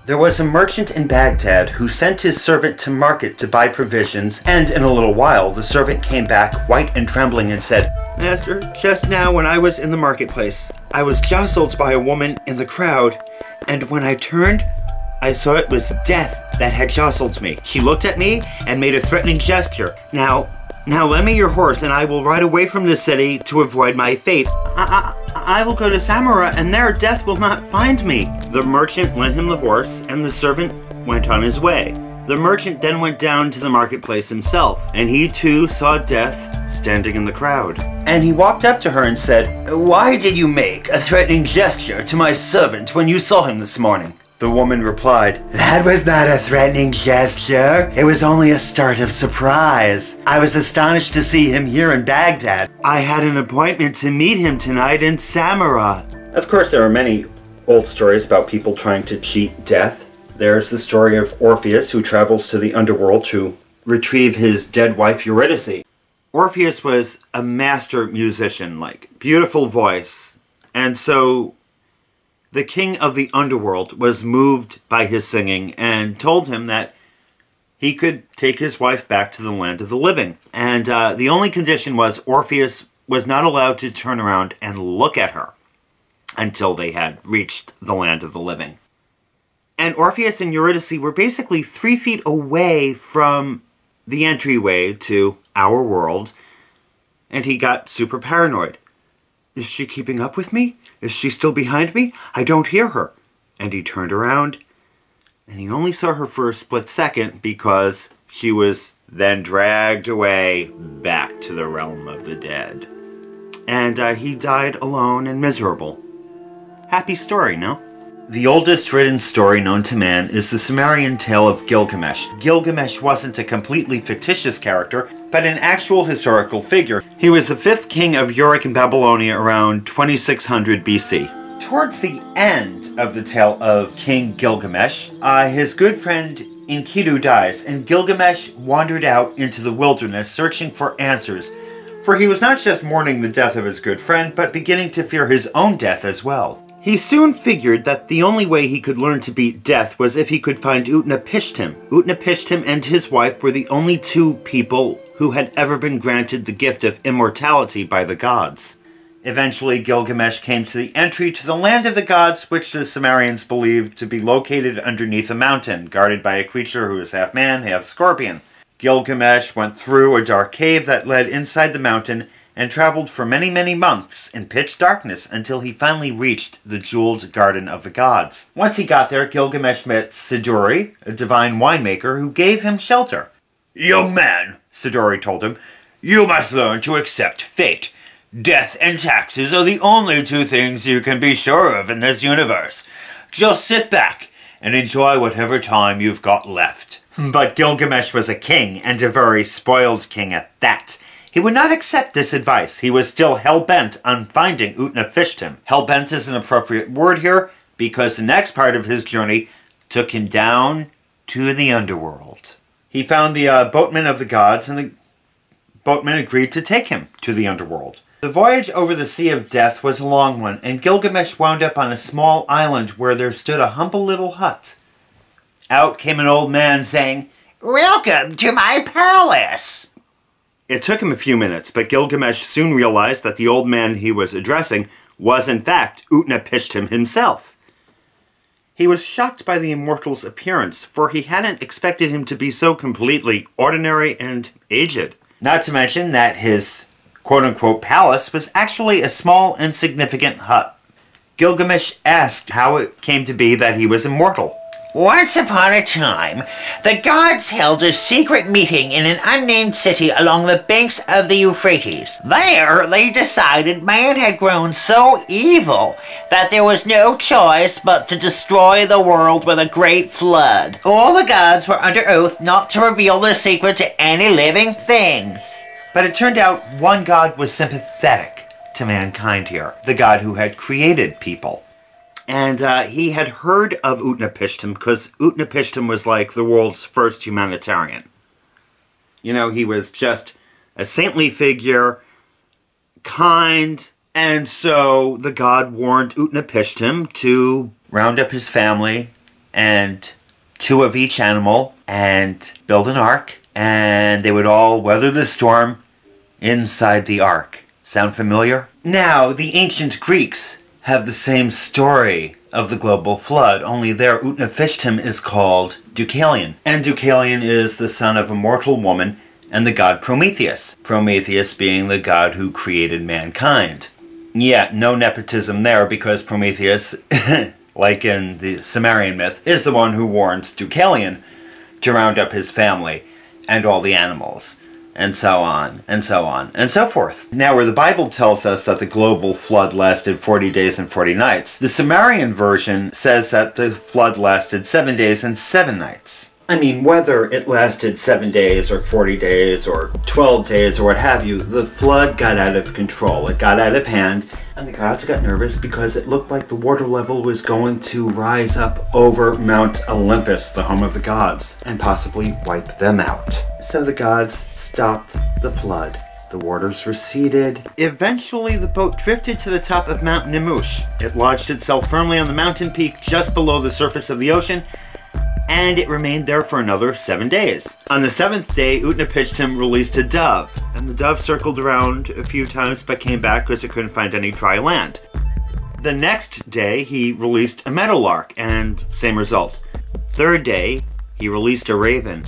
There was a merchant in Baghdad who sent his servant to market to buy provisions, and in a little while the servant came back, white and trembling, and said, "Master, just now when I was in the marketplace, I was jostled by a woman in the crowd, and when I turned, I saw it was Death that had jostled me. She looked at me and made a threatening gesture. Now lend me your horse and I will ride away from the city to avoid my fate. I will go to Samarra and there Death will not find me." The merchant lent him the horse and the servant went on his way. The merchant then went down to the marketplace himself, and he too saw Death standing in the crowd. And he walked up to her and said, "Why did you make a threatening gesture to my servant when you saw him this morning?" The woman replied, "That was not a threatening gesture. It was only a start of surprise. I was astonished to see him here in Baghdad. I had an appointment to meet him tonight in Samarra." Of course, there are many old stories about people trying to cheat Death. There's the story of Orpheus, who travels to the underworld to retrieve his dead wife Eurydice. Orpheus was a master musician, beautiful voice, and so the king of the underworld was moved by his singing and told him that he could take his wife back to the land of the living. And the only condition was Orpheus was not allowed to turn around and look at her until they had reached the land of the living. And Orpheus and Eurydice were basically 3 feet away from the entryway to our world, and he got super paranoid. Is she keeping up with me? Is she still behind me? I don't hear her. And he turned around, and he only saw her for a split second because she was then dragged away back to the realm of the dead. And he died alone and miserable. Happy story, no? The oldest written story known to man is the Sumerian tale of Gilgamesh. Gilgamesh wasn't a completely fictitious character, but an actual historical figure. He was the 5th king of Uruk in Babylonia around 2600 BC. Towards the end of the tale of King Gilgamesh, his good friend Enkidu dies, and Gilgamesh wandered out into the wilderness searching for answers, for he was not just mourning the death of his good friend, but beginning to fear his own death as well. He soon figured that the only way he could learn to beat death was if he could find Utnapishtim. Utnapishtim and his wife were the only 2 people who had ever been granted the gift of immortality by the gods. Eventually, Gilgamesh came to the entry to the land of the gods, which the Sumerians believed to be located underneath a mountain, guarded by a creature who was half man, half scorpion. Gilgamesh went through a dark cave that led inside the mountain and traveled for many, many months in pitch darkness until he finally reached the jeweled garden of the gods. Once he got there, Gilgamesh met Siduri, a divine winemaker, who gave him shelter. "Young man," Siduri told him, "you must learn to accept fate. Death and taxes are the only 2 things you can be sure of in this universe. Just sit back and enjoy whatever time you've got left." But Gilgamesh was a king, and a very spoiled king at that. He would not accept this advice. He was still hell-bent on finding Utnapishtim. Hell-bent is an appropriate word here because the next part of his journey took him down to the underworld. He found the boatman of the gods, and the boatman agreed to take him to the underworld. The voyage over the Sea of Death was a long one, and Gilgamesh wound up on a small island where there stood a humble little hut. Out came an old man saying, "Welcome to my palace." It took him a few minutes, but Gilgamesh soon realized that the old man he was addressing was in fact Utnapishtim himself. He was shocked by the immortal's appearance, for he hadn't expected him to be so completely ordinary and aged. Not to mention that his quote-unquote palace was actually a small, insignificant hut. Gilgamesh asked how it came to be that he was immortal. "Once upon a time, the gods held a secret meeting in an unnamed city along the banks of the Euphrates. There, they decided man had grown so evil that there was no choice but to destroy the world with a great flood. All the gods were under oath not to reveal the secret to any living thing." But it turned out one god was sympathetic to mankind here, the god who had created people. And he had heard of Utnapishtim because Utnapishtim was like the world's first humanitarian. You know, he was just a saintly figure, kind, and so the god warned Utnapishtim to round up his family and 2 of each animal and build an ark, and they would all weather the storm inside the ark. Sound familiar? Now, the ancient Greeks have the same story of the global flood, only their Utnapishtim is called Deucalion. And Deucalion is the son of a mortal woman and the god Prometheus. Prometheus being the god who created mankind. Yeah, no nepotism there, because Prometheus, like in the Sumerian myth, is the one who warns Deucalion to round up his family and all the animals, and so on, and so on, and so forth. Now, where the Bible tells us that the global flood lasted 40 days and 40 nights, the Sumerian version says that the flood lasted 7 days and 7 nights. I mean, whether it lasted 7 days or 40 days or 12 days or what have you, the flood got out of control. It got out of hand, and the gods got nervous because it looked like the water level was going to rise up over Mount Olympus, the home of the gods, and possibly wipe them out. So the gods stopped the flood. The waters receded. Eventually, the boat drifted to the top of Mount Nemush. It lodged itself firmly on the mountain peak just below the surface of the ocean, and it remained there for another 7 days. On the 7th day, Utnapishtim released a dove, and the dove circled around a few times but came back because it couldn't find any dry land. The next day, he released a meadowlark, and same result. 3rd day, he released a raven.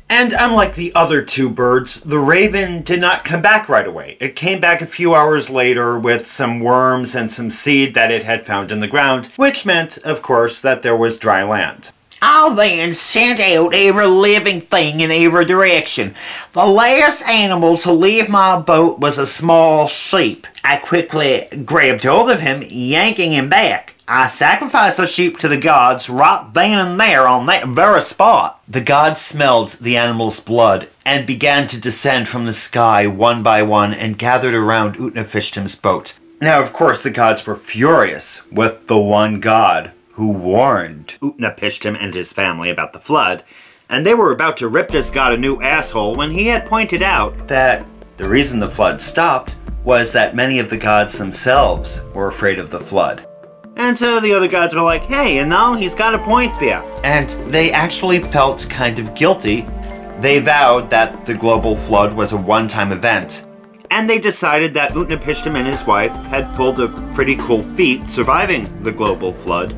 And unlike the other 2 birds, the raven did not come back right away. It came back a few hours later with some worms and some seed that it had found in the ground, which meant, of course, that there was dry land. I then sent out every living thing in every direction. The last animal to leave my boat was a small sheep. I quickly grabbed hold of him, yanking him back. I sacrificed the sheep to the gods right then and there on that very spot. The gods smelled the animal's blood and began to descend from the sky one by one and gathered around Utnapishtim's boat. Now, of course, the gods were furious with the one god who warned Utnapishtim and his family about the flood, and they were about to rip this god a new asshole when he had pointed out that the reason the flood stopped was that many of the gods themselves were afraid of the flood. And so the other gods were like, hey, you know, he's got a point there. And they actually felt kind of guilty. They vowed that the global flood was a one-time event. And they decided that Utnapishtim and his wife had pulled a pretty cool feat surviving the global flood.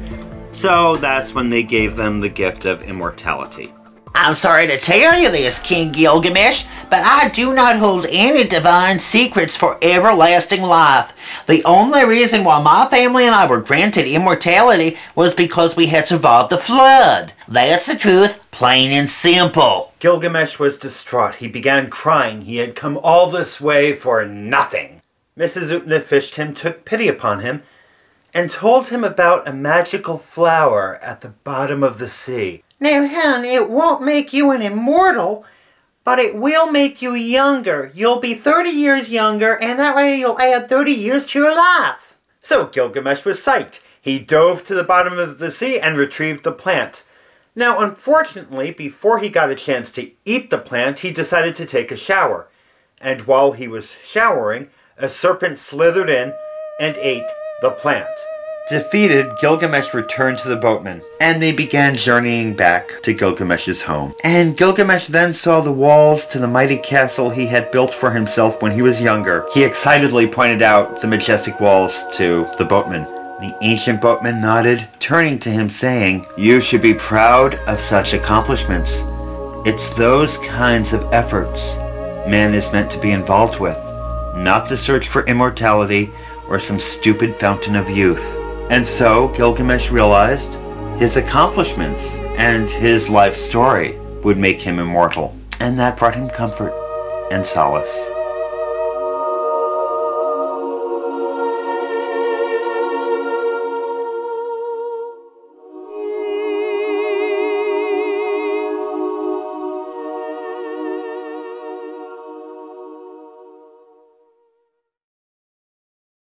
So that's when they gave them the gift of immortality. I'm sorry to tell you this, King Gilgamesh, but I do not hold any divine secrets for everlasting life. The only reason why my family and I were granted immortality was because we had survived the flood. That's the truth, plain and simple. Gilgamesh was distraught. He began crying. He had come all this way for nothing. Mrs. Utnapishtim took pity upon him and told him about a magical flower at the bottom of the sea. Now, hon, it won't make you an immortal, but it will make you younger. You'll be 30 years younger, and that way you'll add 30 years to your life. So Gilgamesh was psyched. He dove to the bottom of the sea and retrieved the plant. Now, unfortunately, before he got a chance to eat the plant, he decided to take a shower. And while he was showering, a serpent slithered in and ate the plant. Defeated, Gilgamesh returned to the boatmen, and they began journeying back to Gilgamesh's home. And Gilgamesh then saw the walls to the mighty castle he had built for himself when he was younger. He excitedly pointed out the majestic walls to the boatmen. The ancient boatman nodded, turning to him saying, "You should be proud of such accomplishments. It's those kinds of efforts man is meant to be involved with, not the search for immortality or some stupid fountain of youth." And so Gilgamesh realized his accomplishments and his life story would make him immortal, and that brought him comfort and solace.